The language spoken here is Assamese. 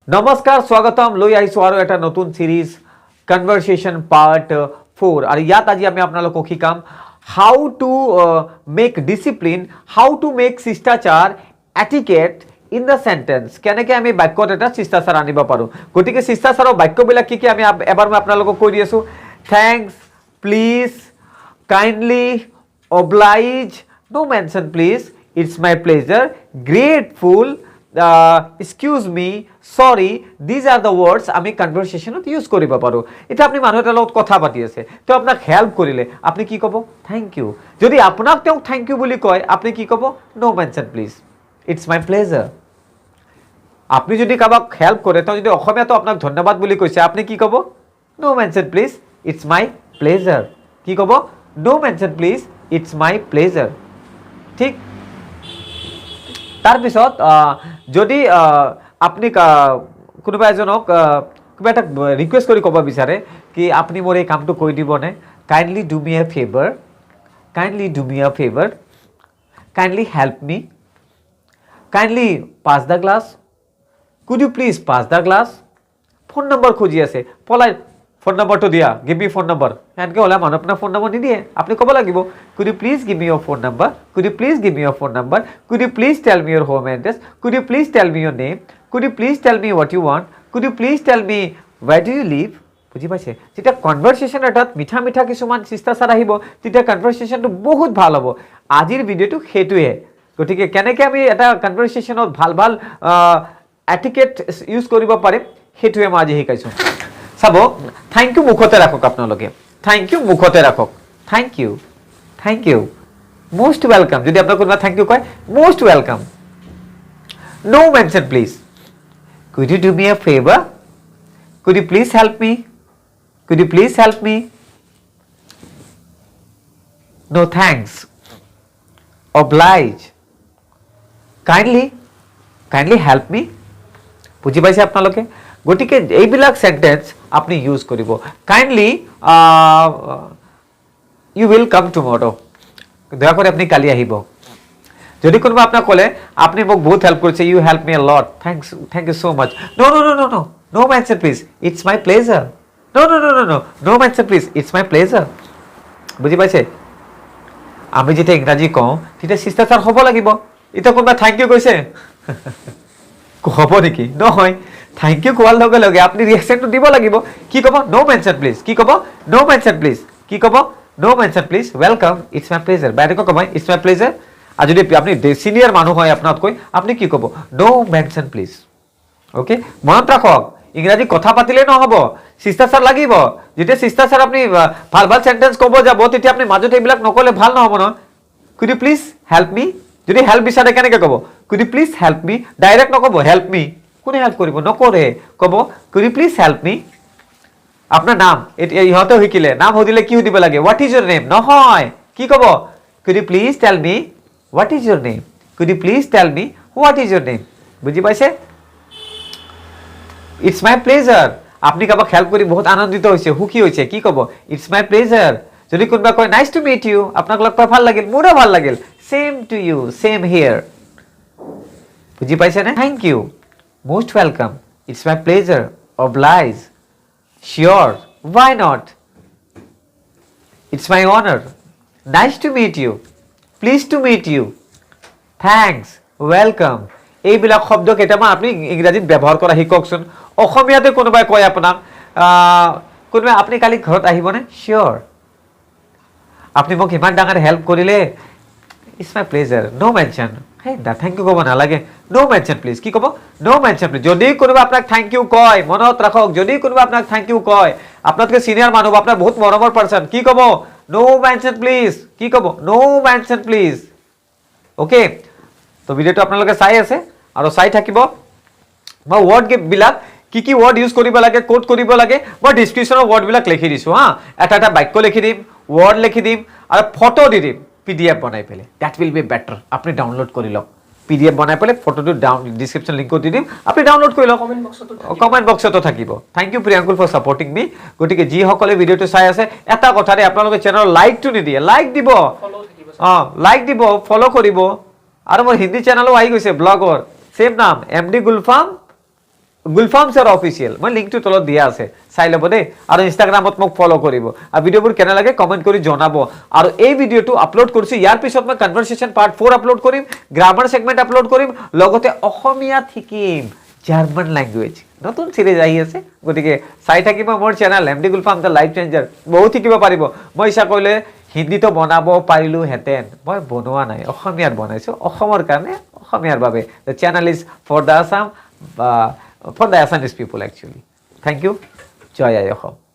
নমস্কাৰ স্বাগতম লৈ আহিছো আৰু এটা নতুন সিৰিজ কনভাৰসেশন পাৰ্ট 4 আৰু ইয়াত আজি আমি আপোনালোকক শিকাম how to make discipline how to make শিষ্টাচাৰ এটিকেট ইন দ্য সেন্টেন্স কেনেকৈ আমি বাক্যত এটা শিষ্টাচাৰ আনিব পাৰো গতিকে শিষ্টাচাৰৰ বাক্যবিলাক কি কি আমি এবাৰ মই আপোনালোকক কৈ দি আছো thanks please kindly oblige no mention please it's my pleasure grateful excuse me sorry these are the words আমি কনভারসেশনত ইউজ কৰিব পাৰো এটা আপনি মানুহ এটাৰ লগত কথা পাতি আছে তো আপোনাক হেল্প কৰিলে আপনি কি ক'ব থ্যাংক ইউ যদি আপোনাক তেওঁ থ্যাংক ইউ বুলি কয় আপনি কি ক'ব no mention please it's my pleasure আপনি যদি কাবাক হেল্প কৰে তো যদি অসমীয়াটো আপোনাক ধন্যবাদ বুলি কৈছে আপনি কি ক'ব no mention please it's my pleasure কি ক'ব no mention please it's my pleasure ঠিক তার পিছত যদি আপনি কোনোবা এজনক কিবা এটা রিকুয়েস্ট কৰি ক'ব বিচাৰে কি আপনি মোৰ এই কামটো কৰি দিবনে kindly do me a favour kindly do me a favour kindly help me kindly pass the glass could you please pass the glass phone number খুজি আছে পলাই ফোন নম্বৰটো দিয়া গিভ মি ফোন নম্বৰ এনেকৈ হ'লে মানুহ আপোনাৰ ফোন নম্বৰ নিদিয়ে আপুনি ক'ব লাগিব could you please give me your phone number could you please give me your phone number could you please tell me your home address could you please tell me your name could you please tell me what you want could you please tell me where do you live বুজি পাইছে যেতিয়া কনভাৰসেশন এটাত মিঠা মিঠা কিছুমান শিষ্টাচাৰ আহিব তেতিয়া কনভাৰসেশনটো বহুত ভাল হ'ব আজিৰ ভিডিঅ'টো সেইটোৱে গতিকে কেনেকৈ আমি এটা কনভাৰসেশনত ভাল ভাল এটিকেট ইউজ কৰিব পাৰিম সেইটোৱে মই আজি শিকাইছোঁ চাব থ্যাংক ইউ মুখতে ৰাখক আপোনালোকে থ্যাংক ইউ মুখতে ৰাখক থ্যাংক ইউ মোস্ট ওয়েলকাম যদি আপোনাক কোনোবা থ্যাংক ইউ কয় most welcome no mention please could you do me a favour could you please help me could you please help me no thanks oblige kindly help me বুজি পাইছে আপোনালোকে গটিকে এইবিলাক সেন্টেন্স আপনি ইউজ কৰিব কাইন্ডলি ইউ উইল কাম টুমৰো দয়া কৰি আপনি কালি আহিব যদি কোনোবা আপোনাক ক'লে আপনি মোক বহুত হেল্প কৰিছে U help me a lot thank you so much no mention please it's my pleasure no mention please it's my pleasure বুজি পাইছে আমি যেতিয়া ইংৰাজী কওঁ তেতিয়া শিষ্টাচাৰ হ'ব লাগিব এটা কোনোবা থ্যাংক ইউ কৈছে হ'ব নেকি নহয় থ্যাংক ইউ কোৱাৰ লগে লগে আপনি ৰিঅ্যাকশনটো দিব লাগিব কি ক'ব নো মেনশন প্লিজ কি ক'ব নো মেনশন প্লিজ কি ক'ব no mention please welcome it's my pleasure বাইরেকো কমাই ইটস মাই প্লেজার আর যদি আপনি সিনিয়র মানুহ হয় আপনাতকৈ আপনি কি ক'ব নো মেনশন প্লিজ ওকে মনত ৰাখক ইংৰাজী কথা পাতিলে নহ'ব শিষ্টাচাৰ লাগিব যেতিয়া শিষ্টাচাৰ আপনি ভাল ভাল সেন্টেন্স ক'ব যাব তেতিয়া আপনি মাজতে এইবিলাক নকলে ভাল নহ'ব ন could you please help me যদি হেল্প বিচাৰে কেনেকৈ ক'ব could you please help me direct নক'ব হেল্প মি কোনে হেল্প কৰিব নকৰে ক'ব could you please help me আপোনাৰ নাম ইহঁতে শিকিলে নাম সুধিলে কি সুধিব লাগে হোৱাট ইজ ইয়ৰ নেম নহয় কি ক'ব could you please tell me what is your name could you please tell me what is your name বুজি পাইছে ইটস মাই প্লেজাৰ আপনি কাবাক হেল্প কৰি বহুত আনন্দিত হৈছে সুখী হৈছে কি ক'ব ইটস মাই প্লেজার যদি কোনোবা কয় নাইস টু মিট ইউ আপোনাক লগ পাই ভাল লাগিল মোৰো ভাল লাগিল same to you same here বুজি পাইছে নে thank you most welcome it's my pleasure oblige sure why not it's my honor nice to meet you pleased to meet you thanks welcome এইবিলাক শব্দ কেইটামান আপনি ইংৰাজীত ব্যৱহাৰ কৰা শিককচোন অসমীয়াতে কোনোবাই কয় আপোনাক কোনোবাই আপনি কালি ঘৰত আহিবনে শিওৰ আপনি মোক ইমান ডাঙৰ হেল্প কৰিলে it's my pleasure no mention হে দা থ্যাংক ইউ ক'ব নালাগে নো মেনশন প্লিজ কি ক'ব নো মেনশন প্লিজ যদি কোনোবা আপোনাক থ্যাংক ইউ কয় মনত ৰাখক যদি কোনোবা আপোনাক থ্যাংক ইউ কয় আপোনাতকৈ সিনিয়ৰ মানুহ আপোনাৰ বহুত মৰমৰ পাৰসন কি ক'ব নো মেনশন প্লিজ কি ক'ব নো মেনশন প্লিজ ওকে তো ভিডিওটো আপোনালোকে চাই আছে আৰু চাই থাকিব মই ওয়াৰ্ড বিলাক কি কি ওয়াৰ্ড ইউজ কৰিব লাগে কোড কৰিব লাগে মই ডেসক্ৰিপচনৰ ওয়াৰ্ড বিলাক লিখি দিছো হা এটা বাক্য লিখি দিম ওয়াৰ্ড লিখি দিম আৰু ফটো দি দিম পিডিএফ বনাই পেলে দ্যাট উইল বি বেটাৰ আপনি ডাউনলোড কৰি লওক পিডিএফ বনাই পেলে ফটোটো ডাউন ডেসক্ৰিপচন লিংকত দি দিম আপনি ডাউনলোড কৰি লওক কমেন্ট বক্সতো থাকিব থ্যাংক ইউ প্ৰিয়াঙ্কুল ফৰ সাপোৰ্টিং মি গটিকে যি সকলে ভিডিওটো চাই আছে এটা কথাৰে আপোনালোকে চেনেলৰ লাইকটো নিদিয়ে লাইক দিব লাইক দিব ফলো কৰিব আৰু মোৰ হিন্দী চেনেলও আহি গৈছে ব্লগৰ সেম নাম MD Gulfam Gulfam sir official মই লিংকটো তলত দিয়া আছে চাই ল'ব দেই আৰু ইনষ্টাগ্ৰামত মোক ফ'ল' কৰিব আৰু ভিডিঅ'বোৰ কেনে লাগে কমেণ্ট কৰি জনাব আৰু এই ভিডিঅ'টো আপলোড কৰিছোঁ ইয়াৰ পিছত মই কনভাৰচেশ্যন পাৰ্ট 4 আপলোড কৰিম গ্ৰামাৰ ছেগমেণ্ট আপলোড কৰিম লগতে অসমীয়াত শিকিম জাৰ্মান লেংগুৱেজ নতুন চিৰিজ আহি আছে গতিকে চাই থাকিব মোৰ channel MD Gulfam the life changer বহুত শিকিব পাৰিব মই ইচ্ছা কৰিলে হিন্দীতো বনাব পাৰিলোহেঁতেন মই বনোৱা নাই অসমীয়াত বনাইছোঁ অসমৰ কাৰণে অসমীয়াৰ বাবে the channel is for the Assam for the Assamese people actually. Thank you. Joy Ayokho.